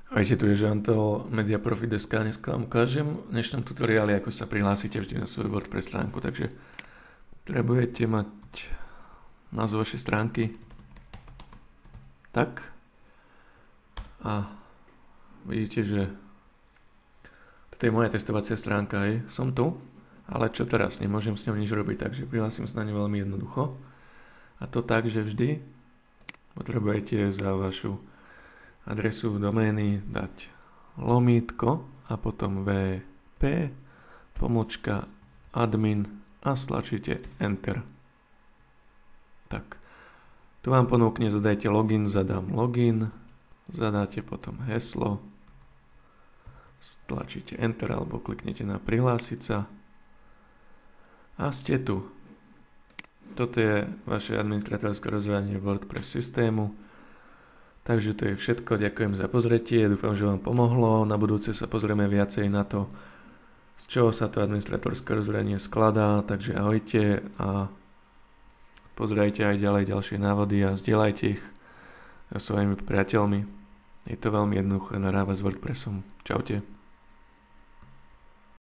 Ahojte, tu je Žanto, Media Profi.sk. Dneska vám ukážem v dnešnom tutoriáli, ako sa prihlásite vždy na svoju WordPress stránku. Takže potrebujete mať názov vašej stránky. Tak. A vidíte, že toto je moja testovacia stránka. Som tu, ale čo teraz? Nemôžem s ňou nič robiť, takže prihlásim sa na ňu veľmi jednoducho. A to tak, že vždy potrebujete za vašu adresu domény dať lomítko a potom wp admin a stlačíte Enter. Tak, tu vám ponúkne zadajte login, zadám login, zadáte potom heslo, stlačíte Enter alebo kliknete na prihlásiť sa a ste tu. Toto je vaše administratorské rozhranie WordPress systému. Takže to je všetko, ďakujem za pozretie, dúfam, že vám pomohlo. Na budúce sa pozrieme viacej na to, z čoho sa to administratorské rozhranie skladá. Takže ahojte a pozerajte aj ďalej ďalšie návody a zdieľajte ich so svojimi priateľmi. Je to veľmi jednoduché narábať s WordPressom. Čaute.